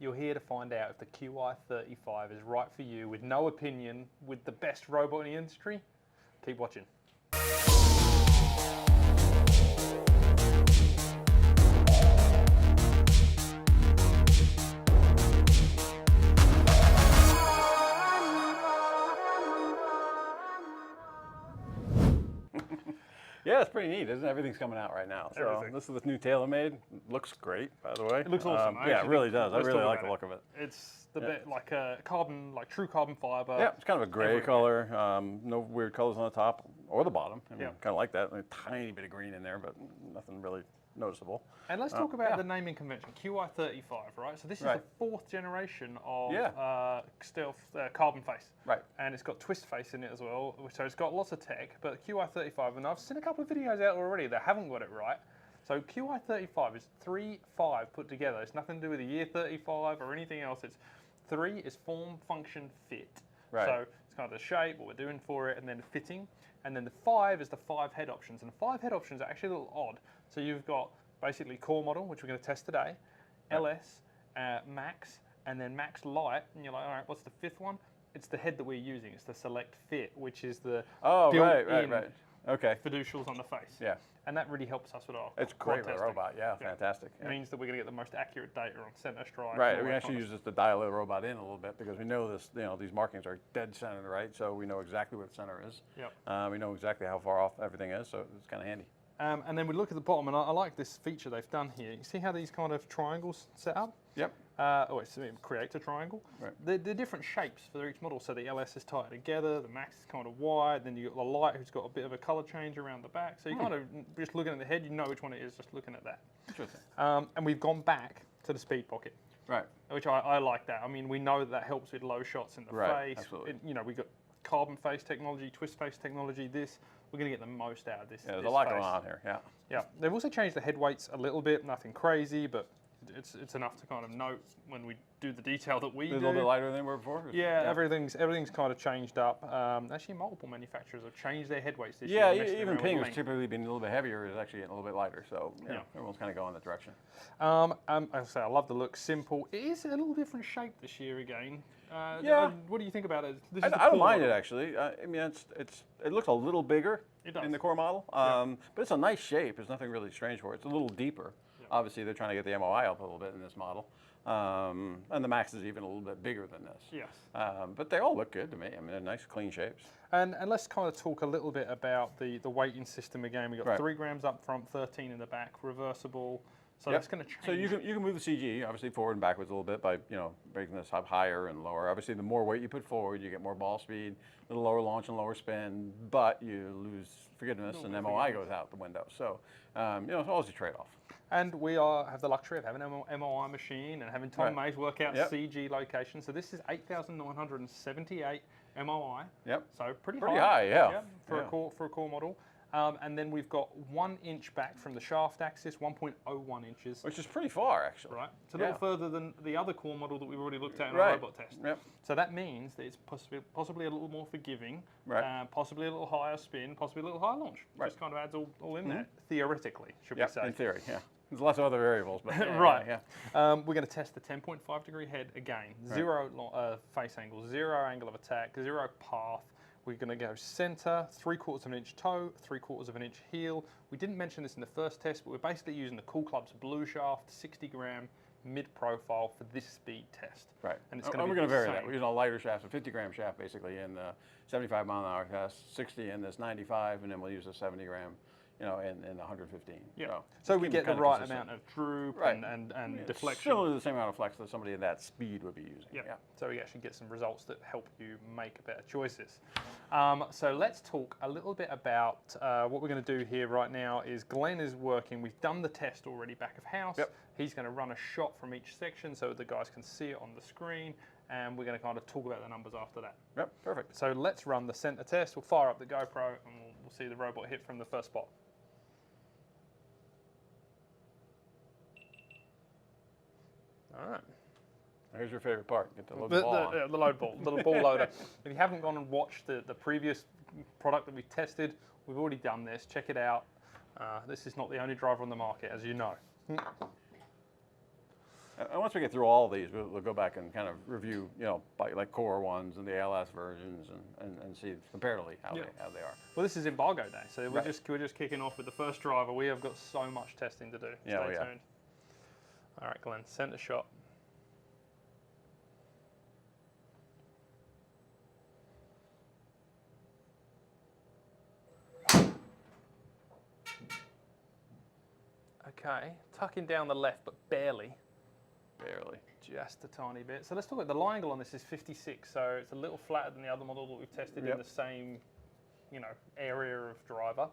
You're here to find out if the QI35 is right for you with no opinion, with the best robot in the industry. Keep watching. Yeah, it's pretty neat, isn't it? Everything's coming out right now. So Everything. this is the new TaylorMade. Looks great, by the way. It looks awesome. Yeah, it really does. I Let's really talk like about the look of it. It's the bit like a carbon, like true carbon fiber. Yeah, it's kind of a gray color. No weird colors on the top or the bottom. I mean, Yeah. kind of like that. A tiny bit of green in there, but nothing really noticeable. And let's talk about the naming convention, QI35, right? So this is the fourth generation of stealth carbon face. Right. And it's got twist face in it as well, so it's got lots of tech, but QI35, and I've seen a couple of videos out already that haven't got it right. So QI35 is 3-5 put together. It's nothing to do with the year 35 or anything else. It's 3 is form, function, fit. Right. So it's kind of the shape, what we're doing for it, and then fitting. And then the 5 is the 5 head options. And 5 head options are actually a little odd. So you've got basically core model, which we're going to test today, LS, Max, and then Max Lite. And you're like, all right, what's the 5th one? It's the head that we're using. It's the Select Fit, which is the built-in Okay. fiducials on the face. Yeah. And that really helps us with our It's great with a robot. Yeah, fantastic. It means that we're going to get the most accurate data on center strike. Right. We actually use this to dial the robot in a little bit because we know this. You know, these markings are dead centered, right? So we know exactly where the center is. Yep. We know exactly how far off everything is, so it's kind of handy. And then we look at the bottom, and I like this feature they've done here. You see how these kind of triangles set up? Yep. It creates a triangle. Right. They're different shapes for each model. So the LS is tighter together, the Max is kind of wide, then you've got the Lite who's got a bit of a color change around the back. So you kind of, just looking at the head, you know which one it is just looking at that. Interesting. And we've gone back to the speed pocket. Right. Which I like that. I mean, we know that helps with low shots in the face. Absolutely. You know, we've got carbon face technology, twist face technology, we're going to get the most out of this. Yeah, there's a lot going on here, yeah. Yeah, they've also changed the head weights a little bit, nothing crazy, but it's enough to kind of note when we do the detail that we do. A little bit lighter than they were before? Yeah, everything's kind of changed up. Actually, multiple manufacturers have changed their head weights this year. Yeah, even Ping has typically been a little bit heavier, is actually getting a little bit lighter, so everyone's kind of going that direction. As I say, I love the look, simple. It is a little different shape this year again. What do you think about it? I don't mind it actually. I mean, it looks a little bigger in the core model, but it's a nice shape. There's nothing really strange for it. It's a little deeper. Obviously, they're trying to get the MOI up a little bit in this model, and the Max is even a little bit bigger than this. Yes. But they all look good to me. I mean, they're nice, clean shapes. And let's kind of talk a little bit about the weighting system again. We've got 3 grams up front, 13 in the back, reversible. So that's going to change. So you can move the CG obviously forward and backwards a little bit by breaking this up higher and lower. Obviously, the more weight you put forward, you get more ball speed, a little lower launch and lower spin, but you lose forgiveness and MOI goes out the window. So it's always a trade-off. And we have the luxury of having an MOI machine and having Tom Mays work out CG location. So this is 8,978 MOI. Yep. So pretty high, yeah. For a core model. And then we've got 1 inch back from the shaft axis, 1.01 inches. Which is pretty far, actually. Right. It's a little further than the other core model that we've already looked at in our robot test. Yep. So that means that it's possibly a little more forgiving, possibly a little higher spin, possibly a little higher launch. Just kind of adds all in there, theoretically, should we say. In theory, yeah. There's lots of other variables, but we're going to test the 10.5 degree head again. 0 face angle, 0 angle of attack, 0 path. We're going to go center, 3/4 of an inch toe, 3/4 of an inch heel. We didn't mention this in the first test, but we're basically using the Coolclubs blue shaft, 60 gram mid-profile for this speed test. Right. And we're going to vary that. We're using a lighter shaft, a 50 gram shaft basically in the 75 mile an hour test, 60 in this 95, and then we'll use a 70 gram in the 115. Yeah. So we get the right amount of droop and deflection. Similar to the same amount of flex that somebody at that speed would be using. Yeah. So we actually get some results that help you make better choices. So let's talk a little bit about what we're going to do here right now is Glenn is working. We've done the test already back of house. Yep. He's going to run a shot from each section so the guys can see it on the screen. And we're going to kind of talk about the numbers after that. Yep, perfect. So let's run the center test. We'll fire up the GoPro and we'll see the robot hit from the first spot. All right. Here's your favorite part. Get the load ball on. The load ball, the ball loader. If you haven't gone and watched the previous product that we tested, we've already done this. Check it out. This is not the only driver on the market, as you know. And once we get through all of these, we'll go back and kind of review, by like core ones and the ALS versions and see comparatively how they are. Well, this is embargo day, so we're just kicking off with the first driver. We have got so much testing to do. Stay tuned. All right, Glenn, center shot. Okay, tucking down the left, but barely. Barely. Just a tiny bit. So let's talk about the lie angle on this is 56, so it's a little flatter than the other model that we've tested in the same, area of driver.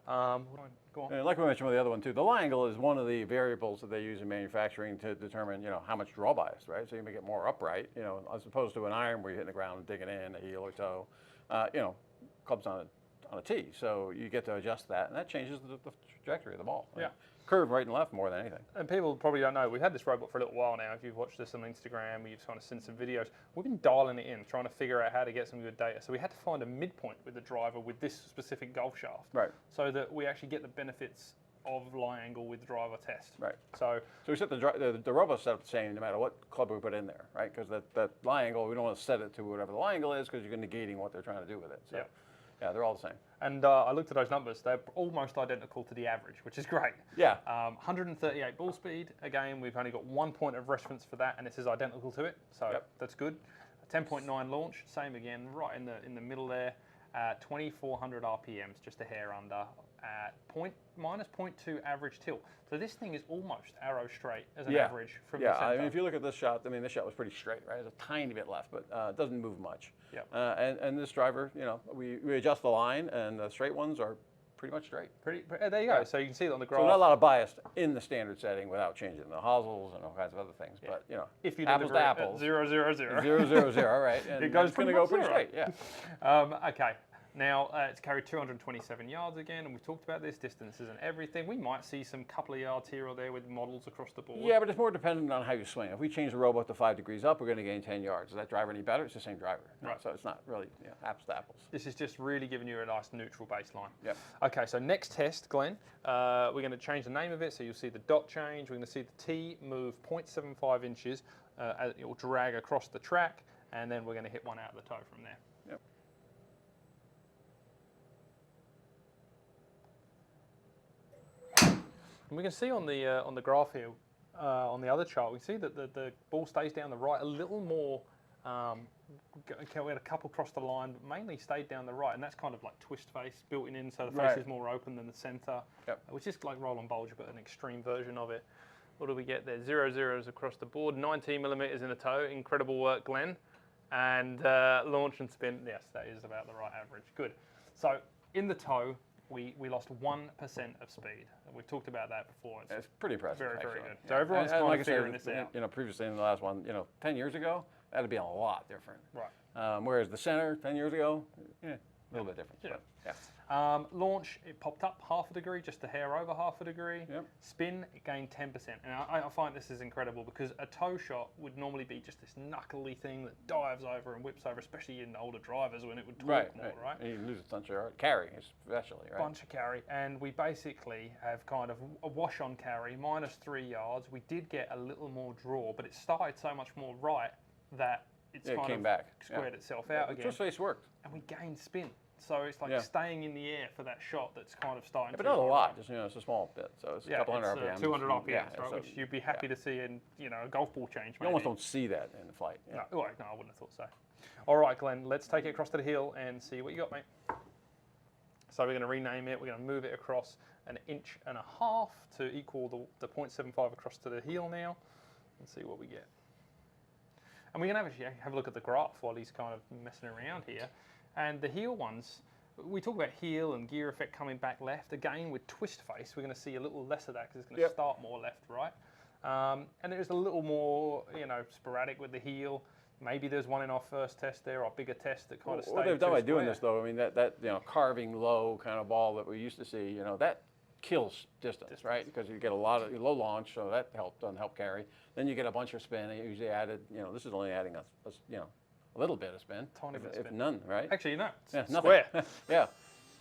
Go on. And like we mentioned with the other one too, the lie angle is one of the variables that they use in manufacturing to determine, how much draw bias, right? So you make it more upright, as opposed to an iron where you're hitting the ground and digging in, a heel or toe, clubs on a tee. So you get to adjust that, and that changes the trajectory of the ball. Right? Yeah. Curve right and left more than anything. And people probably don't know, we've had this robot for a little while now. If you've watched this on Instagram, you've kind of seen some videos. We've been dialing it in, trying to figure out how to get some good data. So we had to find a midpoint with the driver with this specific golf shaft. Right. So that we actually get the benefits of lie angle with driver test. Right. So we set the robot set up the same no matter what club we put in there, right? Because that lie angle, we don't want to set it to whatever the lie angle is because you're negating what they're trying to do with it. So. Yeah, they're all the same. And I looked at those numbers. They're almost identical to the average, which is great. Yeah. 138 ball speed. Again, we've only got 1 point of reference for that, and this is identical to it. So that's good. 10.9 launch, same again, right in the middle there. 2,400 RPMs, just a hair under. Minus 0.2 average tilt. So this thing is almost arrow straight as an average from the center. I mean, if you look at this shot, this shot was pretty straight, right? There's a tiny bit left, but it doesn't move much. And this driver, we adjust the line, and the straight ones are pretty much straight. There you go. So you can see it on the graph. So not a lot of bias in the standard setting without changing the hosels and all kinds of other things. But if you apples to apples, 0, 0, 0, 0, 0, 0, right? And it goes it's going to go pretty straight. Yeah. Okay. Now, it's carried 227 yards again, and we've talked about this, distances and everything. We might see some couple of yards here or there with models across the board. Yeah, but it's more dependent on how you swing. If we change the robot to 5 degrees up, we're going to gain 10 yards. Is that driver any better? It's the same driver. Right. So it's not really apples to apples. This is just really giving you a nice neutral baseline. Yep. Okay, so next test, Glenn, we're going to change the name of it. So you'll see the dot change. We're going to see the tee move 0.75 inches. It will drag across the track, and then we're going to hit one out of the toe from there. Yep. And we can see on the graph here, on the other chart, we see that the ball stays down the right a little more. We had a couple cross the line, but mainly stayed down the right, and that's kind of like twist face built in, so the face is more open than the centre, which is like roll and bulge, but an extreme version of it. What do we get there? 0 zeros across the board, 19 millimeters in the toe. Incredible work, Glenn. And launch and spin, yes, that is about the right average. Good. So in the toe, we lost 1% of speed. We've talked about that before. It's pretty impressive. Very, very good. So everyone's kind of figuring this out. Previously in the last one, 10 years ago, that'd be a lot different. Right. Whereas the center 10 years ago, a little bit different. Yeah. But, yeah. Launch, it popped up half a degree, just a hair over half a degree. Yep. Spin, it gained 10%. And I find this is incredible because a toe shot would normally be just this knuckly thing that dives over and whips over, especially in older drivers when it would torque more, right? And you lose a bunch of carry, especially, right? Bunch of carry. And we basically have kind of a wash on carry, minus 3 yards. We did get a little more draw, but it started so much more right that it's it kind came of back. squared itself out again. Twist face worked. And we gained spin. So it's like staying in the air for that shot that's kind of starting but to... not a lot, just, it's a small bit. So it's a couple hundred RPMs. 200 RPMs, right, so, which you'd be happy to see in, a golf ball change. You almost don't see that in the flight. No, I wouldn't have thought so. All right, Glenn, let's take it across to the heel and see what you got, mate. So we're going to rename it. We're going to move it across 1.5 inches to equal the 0.75 across to the heel now and see what we get. And we can actually have a look at the graph while he's kind of messing around here. And the heel ones, we talk about heel and gear effect coming back left. Again, with twist face, we're going to see a little less of that because it's going to start more left, right? And there's a little more, sporadic with the heel. Maybe there's one in our first test there, our bigger test that kind of stayed. What they've done by doing this, though, I mean, that carving low kind of ball that we used to see, that kills distance, right? Because you get a lot of low launch, so that doesn't help carry. Then you get a bunch of spin. It usually added, this is only adding a little bit of spin. Tiny bit of spin. None, right? Actually, no. It's nothing. Square. Yeah.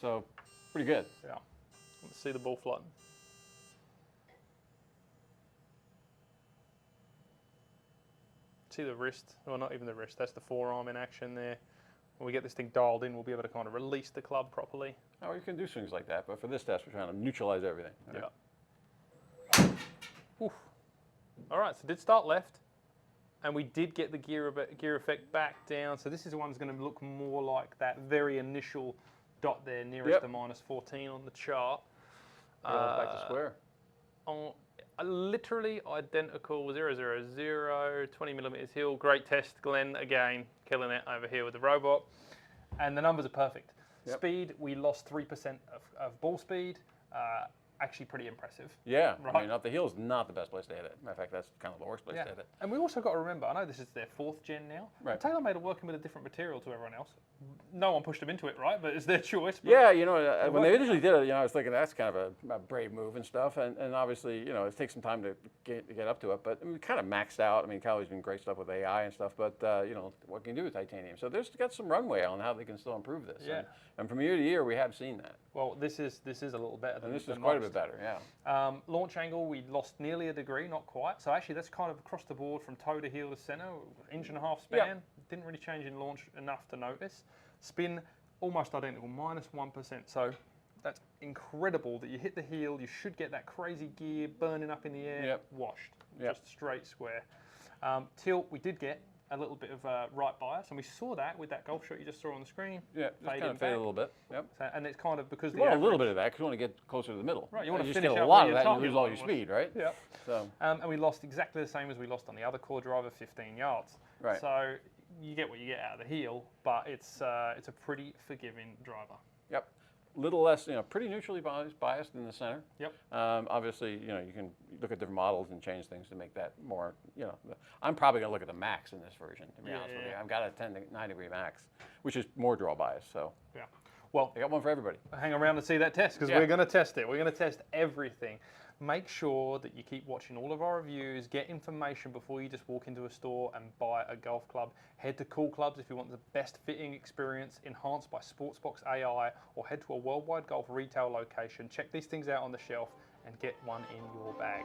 So pretty good. Yeah. Let's see the ball floating. see the wrist, well not even the wrist, that's the forearm in action there. When we get this thing dialed in, we'll be able to kind of release the club properly. Oh, you can do swings like that, but for this test, we're trying to neutralize everything. Right? Yeah. Oof. All right, so it did start left, and we did get the gear effect back down. So this is the one that's going to look more like that very initial dot there, nearest to -14 on the chart. Back to square. On literally identical 0, 0, 0, 20 millimeters heel. Great test, Glenn, again, killing it over here with the robot. And the numbers are perfect. Speed, we lost 3% of ball speed. Actually pretty impressive. Yeah, right? I mean, up the heel is not the best place to hit it. Matter of fact, that's kind of the worst place to hit it. And we also got to remember, I know this is their 4th gen now. Right. TaylorMade are working with a different material to everyone else. No one pushed them into it, right? But it's their choice. Yeah, you know, when they initially did it, you know, I was thinking that's kind of a brave move and stuff. And obviously, you know, it takes some time to get up to it. But I mean, we kind of maxed out. I mean, Callie's doing great stuff with AI and stuff. But, you know, what can you do with titanium? So there's got some runway on how they can still improve this. Yeah. And from year to year, we have seen that. Well, this is a little better than this is than quite most. a bit better, yeah. Launch angle, we lost nearly a degree, not quite. So actually, that's kind of across the board from toe to heel to center, 1.5 span. Didn't really change in launch enough to notice. Spin, almost identical, -1%. So that's incredible that you hit the heel. You should get that crazy gear burning up in the air, washed, just straight square. Tilt, we did get a little bit of right bias, and we saw that with that golf shot you just saw on the screen. Yeah, just kind of fade a little bit. Yep. So, and it's kind of because you want a little bit of that because you want to get closer to the middle. Right, you want to just finish get a out lot where of that, your and you lose all your speed, right? Yeah. So. And we lost exactly the same as we lost on the other core driver, 15 yards. Right. So you get what you get out of the heel, but it's a pretty forgiving driver. Yep. Little less, you know, pretty neutrally biased in the center. Yep. Obviously, you know, you can look at different models and change things to make that more, you know. I'm probably going to look at the max in this version, to be honest with you. I've got a 9-degree max, which is more draw bias, so. Yeah. Well, I got one for everybody. Hang around to see that test, because we're going to test it. We're going to test everything. Make sure that you keep watching all of our reviews, get information before you just walk into a store and buy a golf club. Head to Coolclubs if you want the best fitting experience enhanced by Sportsbox AI, or head to a worldwide golf retail location. Check these things out on the shelf and get one in your bag.